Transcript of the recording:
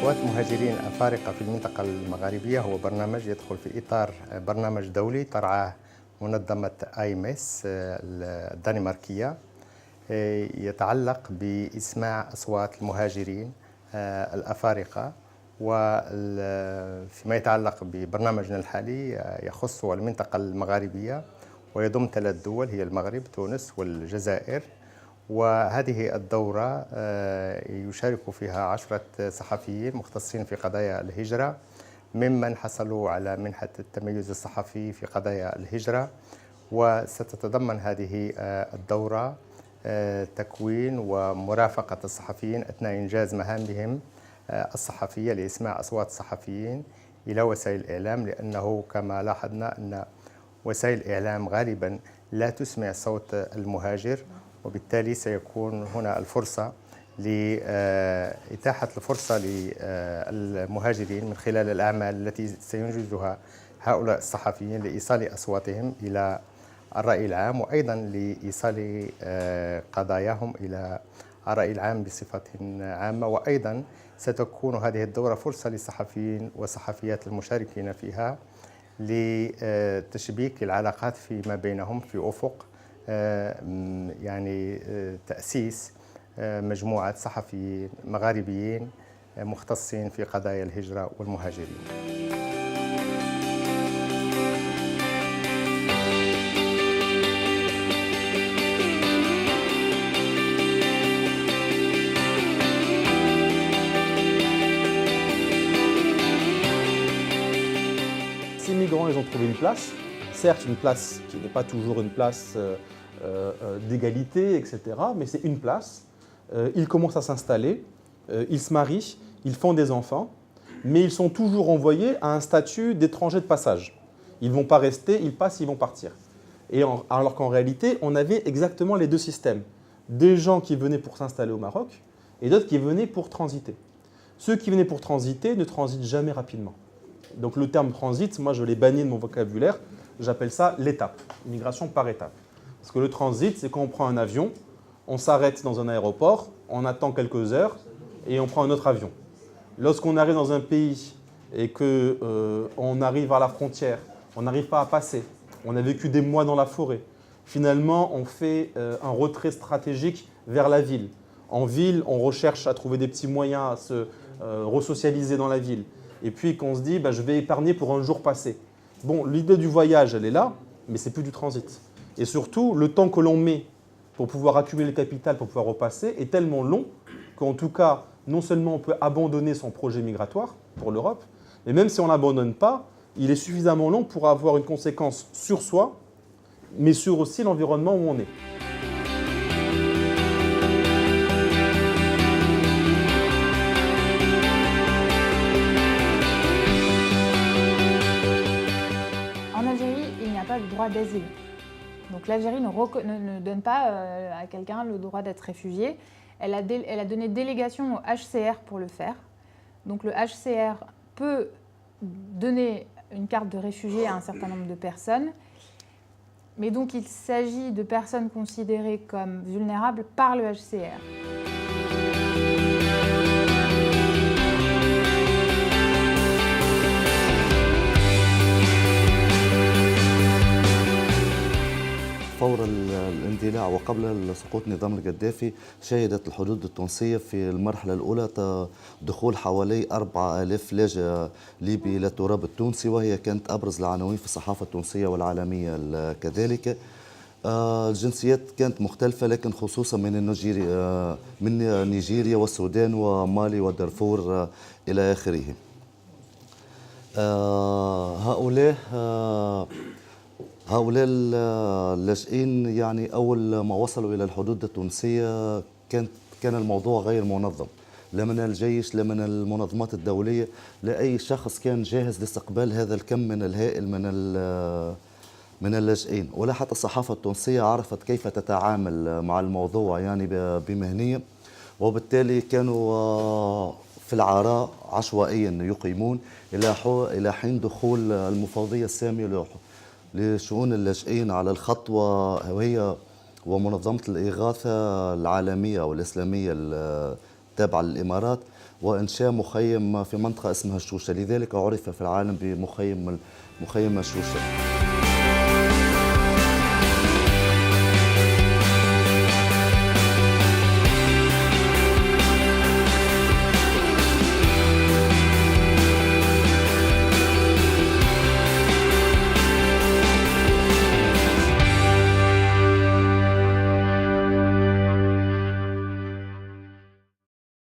أصوات المهاجرين الأفارقة في المنطقة المغاربية هو برنامج يدخل في إطار برنامج دولي ترعاه منظمة IMS الدنماركية، يتعلق بإسماع أصوات المهاجرين الأفارقة. وفيما يتعلق ببرنامجنا الحالي يخص المنطقة المغاربية ويضم 3 دول هي المغرب، تونس والجزائر. وهذه الدورة يشارك فيها 10 صحفيين مختصين في قضايا الهجرة ممن حصلوا على منحة التميز الصحفي في قضايا الهجرة. وستتضمن هذه الدورة تكوين ومرافقة الصحفيين أثناء إنجاز مهامهم الصحفية لإسماع أصوات الصحفيين إلى وسائل الإعلام، لأنه كما لاحظنا أن وسائل الإعلام غالبا لا تسمع صوت المهاجر، وبالتالي سيكون هنا الفرصة لإتاحة الفرصة للمهاجرين من خلال الأعمال التي سينجزها هؤلاء الصحفيين لإيصال أصواتهم إلى الرأي العام، وأيضا لإيصال قضاياهم إلى الرأي العام بصفة عامة. وأيضا ستكون هذه الدورة فرصة للصحفيين والصحفيات المشاركين فيها لتشبيك العلاقات فيما بينهم في أفق يعني تأسيس مجموعة صحفيين مغاربيين مختصين في قضايا الهجرة والمهاجرين. Ces migrants, ils ont trouvé une place, certes une place qui n'est pas toujours une place d'égalité, etc., mais c'est une place. Ils commencent à s'installer, ils se marient, ils font des enfants, mais ils sont toujours envoyés à un statut d'étrangers de passage. Ils ne vont pas rester, ils passent, ils vont partir. Alors qu'en réalité, on avait exactement les deux systèmes. Des gens qui venaient pour s'installer au Maroc et d'autres qui venaient pour transiter. Ceux qui venaient pour transiter ne transitent jamais rapidement. Donc le terme transit, moi je l'ai banni de mon vocabulaire, j'appelle ça l'étape, immigration par étape. Parce que le transit, c'est quand on prend un avion, on s'arrête dans un aéroport, on attend quelques heures et on prend un autre avion. Lorsqu'on arrive dans un pays et qu'on arrive à la frontière, on n'arrive pas à passer, on a vécu des mois dans la forêt, finalement on fait un retrait stratégique vers la ville. En ville, on recherche à trouver des petits moyens à se resocialiser dans la ville. Et puis qu'on se dit, je vais épargner pour un jour passé. Bon, l'idée du voyage, elle est là, mais c'est plus du transit. Et surtout, le temps que l'on met pour pouvoir accumuler le capital, pour pouvoir repasser, est tellement long qu'en tout cas, non seulement on peut abandonner son projet migratoire pour l'Europe, mais même si on ne l'abandonne pas, il est suffisamment long pour avoir une conséquence sur soi, mais sur aussi l'environnement où on est. Le droit d'asile. Donc l'Algérie ne donne pas à quelqu'un le droit d'être réfugié. Elle a donné délégation au HCR pour le faire. Donc le HCR peut donner une carte de réfugié à un certain nombre de personnes. Mais donc il s'agit de personnes considérées comme vulnérables par le HCR. فور الاندلاع وقبل سقوط نظام القذافي شهدت الحدود التونسية في المرحلة الأولى دخول حوالي 4000 لاجئ ليبي إلى التراب التونسي، وهي كانت أبرز العناوين في الصحافة التونسية والعالمية كذلك. الجنسيات كانت مختلفة، لكن خصوصا من نيجيريا والسودان ومالي ودارفور إلى آخره. هؤلاء اللاجئين يعني أول ما وصلوا إلى الحدود التونسية كان الموضوع غير منظم، لا من الجيش لا من المنظمات الدولية، لا أي شخص كان جاهز لاستقبال هذا الكم من الهائل من اللاجئين، ولا حتى الصحافة التونسية عرفت كيف تتعامل مع الموضوع يعني بمهنية، وبالتالي كانوا في العراء عشوائيا يقيمون إلى حين دخول المفوضية السامية لشؤون اللاجئين على الخط، وهي ومنظمة الإغاثة العالمية والإسلامية تابعة للإمارات وإنشاء مخيم في منطقة اسمها الشوشة، لذلك عرف في العالم بمخيم الشوشة.